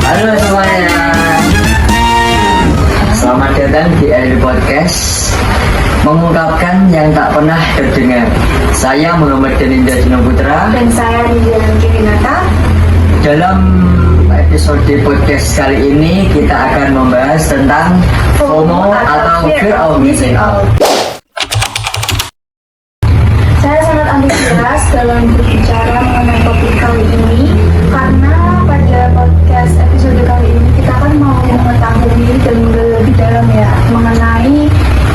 Halo semuanya, selamat datang di Air Podcast, mengungkapkan yang tak pernah terdengar. Saya Muhammad Daninda Dino Putra. Dan saya Nidya Kirinata. Dalam episode podcast kali ini kita akan membahas tentang FOMO atau Fear of Missing Out. Saya sangat antusias dalam berbicara mengenai topik kali ini karena pada podcast episode kali ini kita kan mau mengetahui dan lebih dalam ya mengenai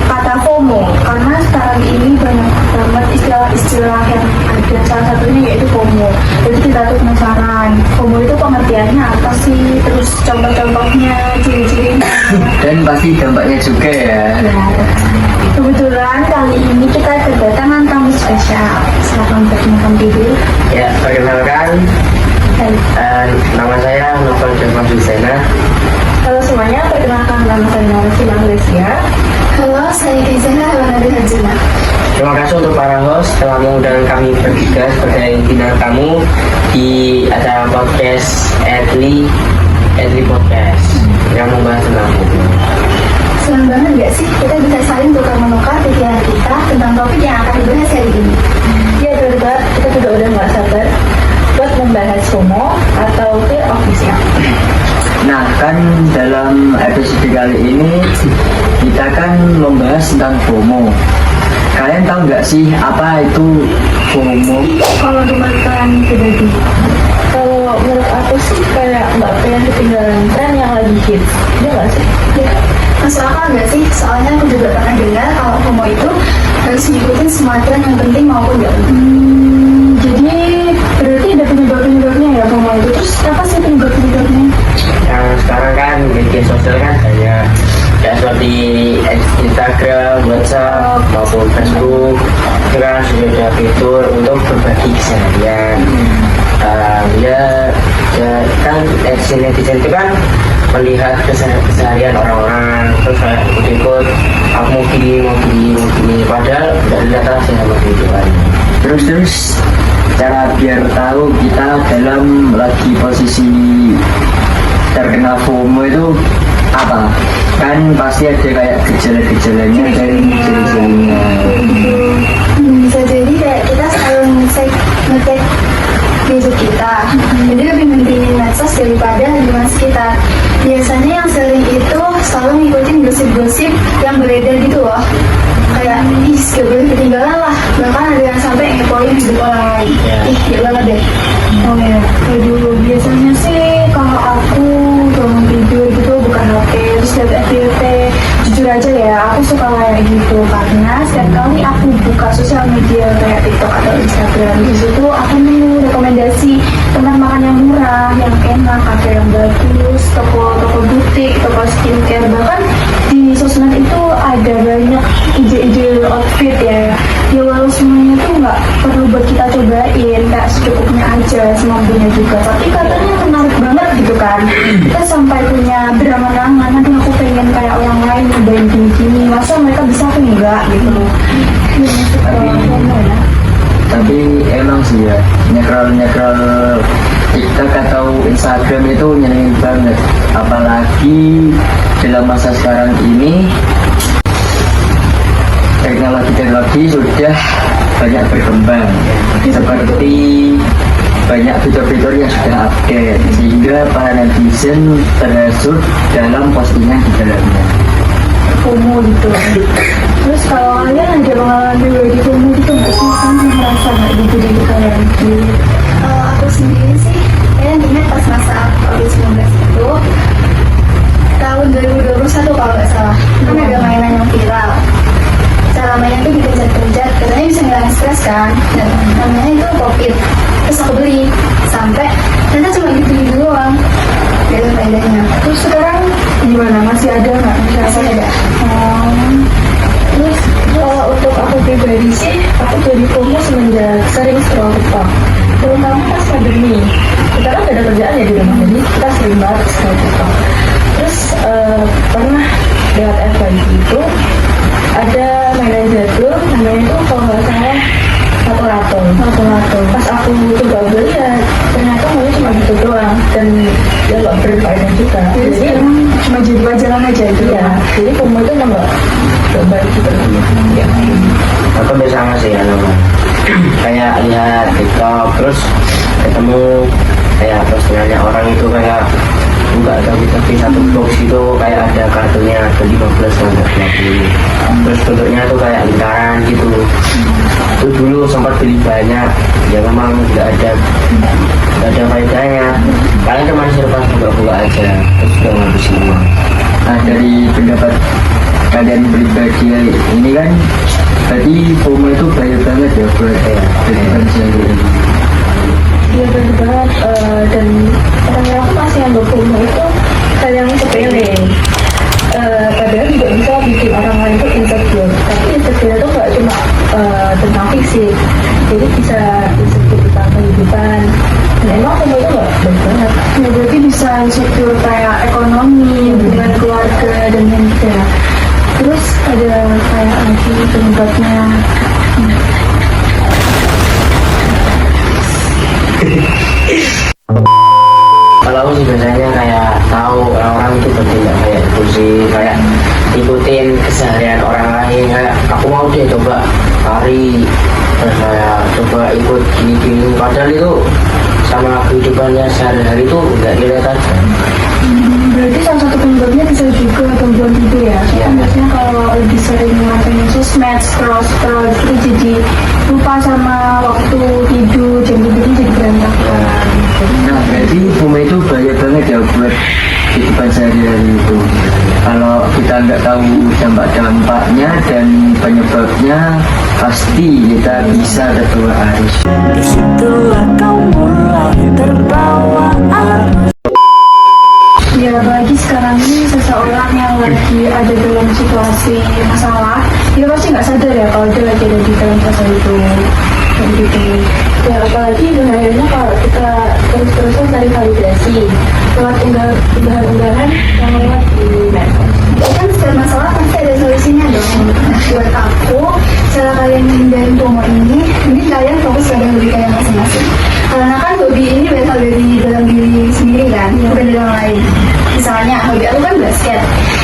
kata FOMO, karena sekarang ini banyak banget istilah-istilah yang ada, salah satunya yaitu FOMO. Jadi kita tuh penasaran FOMO itu pengertiannya apa sih, terus contoh-contohnya, ciri-cirinya, Dan pasti dampaknya juga ya. Kebetulan kali ini kita kedatangan tamu spesial. Silakan perkenalkan diri. Ya, perkenalkan, nama saya Novel Jafar Husena. Halo semuanya, perkenalkan nama saya Narsila Lesia. Halo, saya Kizana Hawanadi Hajuna. Terima kasih untuk para host telah mengundang kami bertiga sebagai bintang tamu di acara podcast Edli Podcast yang membahas tentang FOMO. Senang banget gak sih kita bisa saling tukar-menukar pikiran kita tentang topik yang akan dibahas hari ini? Ya benar banget, kita juga udah gak sabar buat membahas FOMO atau Fear of Missing Out. Nah, kan dalam episode kali ini kita kan membahas tentang FOMO. Kalian tahu nggak sih apa itu FOMO? Kalau menurut kalian pribadi, kalau menurut aku sih kayak nggak pengen ketinggalan tren yang lagi hits, ya nggak sih? Ya, masuk akal nggak sih? Soalnya aku juga pernah dengar kalau FOMO itu harus ngikutin semua tren yang penting maupun nggak penting. Jadi berarti ada penyebab-penyebabnya ya FOMO itu. Terus apa sih penyebab-penyebabnya? Yang sekarang kan media sosial kan kayak seperti Instagram, WhatsApp maupun Facebook. Sekarang sudah ada fitur untuk berbagi keseharian. Kan netizen itu kan melihat keseharian orang-orang, terus kayak ikut aku mau gini, padahal tidak dilihat hasil sama kehidupan. Terus cara biar tahu kita dalam lagi posisi terkena FOMO itu apa? Kan pasti ada kayak gejala-gejalanya dan ciri-cirinya. Bisa jadi kayak kita selalu ngecek gadget kita, jadi lebih mentingin medsos daripada lingkungan sekitar. Biasanya yang sering itu selalu ngikutin gosip-gosip yang beredar gitu loh, kayak ih gak boleh ketinggalan lah, bahkan ada yang sampai ngepoin hidup orang lain. Ih gak banget deh. Oh ya, dulu biasanya sih kalau aku bangun tidur gitu bukan HP terus lihat FYP, jujur aja ya aku suka kayak gitu karena setiap kali aku buka sosial media kayak TikTok atau Instagram, di situ aku nemu rekomendasi tempat makan yang murah, yang enak, kafe yang bagus, toko butik, toko skincare, bahkan di sosmed itu ada banyak ide-ide outfit ya walau semuanya tuh nggak perlu buat kita cobain, kayak secukupnya aja, semampunya juga, tapi katanya menarik banget gitu kan. Kita sampai punya berangan-angan, nanti aku pengen kayak orang lain nyobain gini-gini, masa mereka bisa, aku enggak gitu loh. Tapi emang sih ya, nyekrol TikTok atau Instagram itu nyenengin banget, apalagi dalam masa sekarang ini teknologi sudah banyak berkembang, seperti banyak fitur-fitur yang sudah update sehingga para netizen terhasut dalam postingan di dalamnya. FOMO gitu. Terus kalau kalian ada pengalaman pribadi FOMO gitu nggak sih? Kan merasa nggak gitu dari kalian? Kalau aku sendiri sih, kalian ingat pas masa COVID-19 itu tahun 2021 kalau nggak salah, kan ada mainan yang viral. Cara mainnya tuh dipencet-pencet, katanya bisa ngilangin stres kan. Dan namanya itu COVID. Terus aku beli, sampai ternyata cuma gitu-gitu doang. Dari faedahnya. Terus sekarang gimana? Masih ada nggak? Masih ada. Terus kalau untuk aku pribadi sih, aku jadi FOMO semenjak sering scroll TikTok, terutama pas pandemi. Kita kan gak ada kerjaan ya di rumah, jadi kita sering banget scroll TikTok. Terus pernah lewat FYP itu ada mainan jadul, namanya itu kalau nggak salah lato. Pas aku coba beli ya ternyata cuma gitu doang dan ya nggak berfaedah banyak juga. Jadi sekarang cuma jadi wajaran aja itu Iya, ya. jadi FOMO itu nambah baik juga. Ya. Aku udah sama sih kayak lihat TikTok terus ketemu kayak postingannya orang itu kayak buka tapi satu box itu kayak ada kartunya ada 15 sampai 20 terus bentuknya tuh kayak lingkaran gitu. Itu dulu sempat beli banyak ya, memang nggak ada faedahnya, kalian cuma serba buka-buka aja terus udah ngabisin uang. Nah, dari pendapat kalian pribadi ini kan tadi FOMO itu bahaya banget ya buat kehidupan sehari-hari. Iya benar banget, dan orang-orang tuh masih anggap FOMO itu hal yang sepele. Padahal juga bisa bikin orang lain tuh insecure. Tapi insecure itu nggak cuma tentang fisik, jadi bisa insecure tentang kehidupan. Dan emang FOMO itu nggak baik banget. Ya berarti bisa insecure kayak ekonomi, hubungan keluarga dan lain ya. Terus ada kayak lagi penyebabnya. Kalau aku sih biasanya kayak tahu orang-orang itu bertindak kayak itu sih, kayak ikutin keseharian orang lain, kayak aku mau deh coba lari terus kayak coba ikut gini-gini, padahal itu sama kehidupannya sehari-hari itu nggak relate aja. Berarti salah satu penyebabnya bisa juga gangguan tidur ya. Iya. Biasanya kalau lebih sering mantengin sosmed, scroll itu jadi lupa sama waktu tidur, jam tidurnya jadi berantakan. Nah, berarti FOMO itu bahaya banget ya buat kehidupan sehari-hari itu. Kalau kita nggak tahu dampak-dampaknya dan penyebabnya, pasti kita bisa terbawa arus. Disitulah kau mulai terbawa arus. Ya apalagi sekarang ini seseorang yang lagi ada dalam situasi masalah, dia pasti nggak sadar ya kalau dia lagi ada di dalam fase itu. Kayak gitu. Ya apalagi bahayanya kalau kita terus-terusan cari validasi lewat unggahan-unggahan yang lewat di medsos. Kan setiap masalah pasti ada solusinya dong. Buat aku, cara kalian menghindari FOMO ini, mending kalian fokus pada hobi kalian masing-masing. Karena kan hobi ini berasal dari dalam diri sendiri kan, bukan dari orang lain. Misalnya, hobi aku kan basket.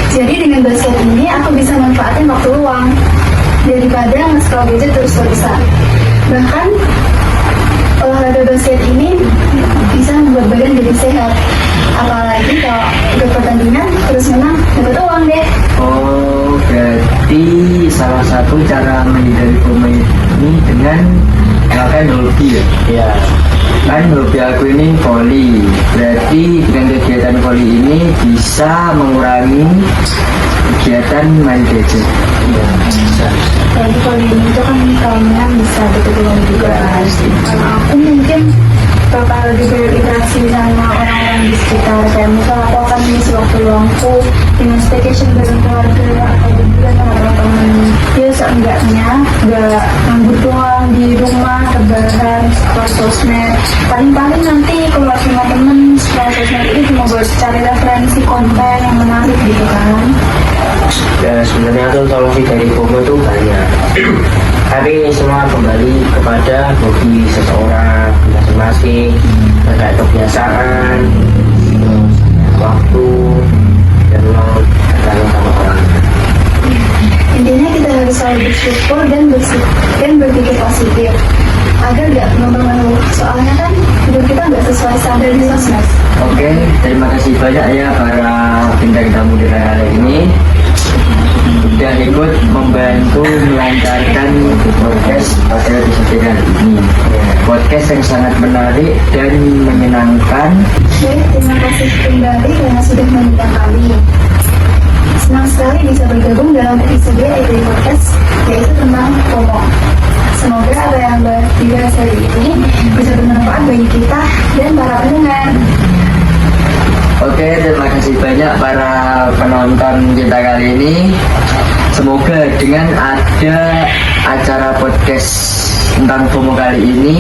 Jadi dengan basket ini, aku bisa manfaatin waktu luang daripada nge-scroll gadget terus-terusan. Bahkan, olahraga basket ini bisa membuat badan jadi sehat. Apalagi kalau ikut pertandingan terus menang, dapat uang deh. Oh, berarti salah satu cara menghindari FOMO ini dengan melakukan hobi ya. Iya. Kan hobi aku ini volley. Berarti dengan kegiatan volley ini bisa mengurangi kegiatan main gadget. Iya, bisa. Jadi kalau ini itu kan kalian bisa dapat uang juga. Kalau aku mungkin bakal lebih berinteraksi sama orang-orang di sekitar. Kayak misal aku akan mengisi waktu luangku dengan staycation bareng keluarga atau liburan sama teman-teman. Ya seenggaknya nggak nganggur doang di rumah, rebahan, scroll sosmed. Paling-paling nanti keluar sama temen, scroll sosmed itu cuma buat cari referensi konten yang menarik gitu kan. Ya sebenarnya tuh solusi dari FOMO itu banyak. Tapi semua kembali kepada hobi seseorang masing-masing, terkait kebiasaan, terus waktu, dan memang tergantung sama orang. Intinya kita harus selalu bersyukur dan berpikir positif agar gak mengeluh. Soalnya kan hidup kita gak sesuai standar di sosmed. Oke, terima kasih banyak ya para bintang tamu di hari ini sudah ikut membantu melancarkan podcast pada episode kali ini. Podcast yang sangat menarik dan menyenangkan. Oke, terima kasih kembali karena sudah mengundang kami. Senang sekali bisa bergabung dalam episode ETI Podcast, yaitu tentang FOMO. Semoga apa yang dibahas hari ini bisa bermanfaat bagi kita dan para pendengar. Oke, terima kasih banyak para penonton kita kali ini. Semoga dengan ada acara podcast tentang FOMO kali ini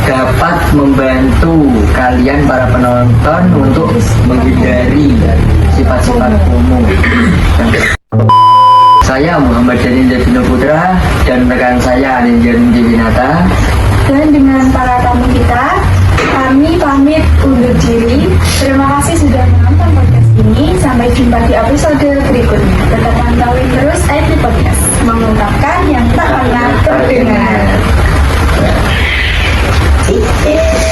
dapat membantu kalian para penonton untuk menghindari sifat-sifat FOMO. Saya Muhammad Janin Devino Putra dan rekan saya Anindya Winata. Dan dengan para tamu kita, kami pamit undur diri. Terima kasih sudah menonton. jumpa di episode berikutnya. Tetap pantauin terus IP Podcast, mengungkapkan yang tak pernah terdengar. Iya.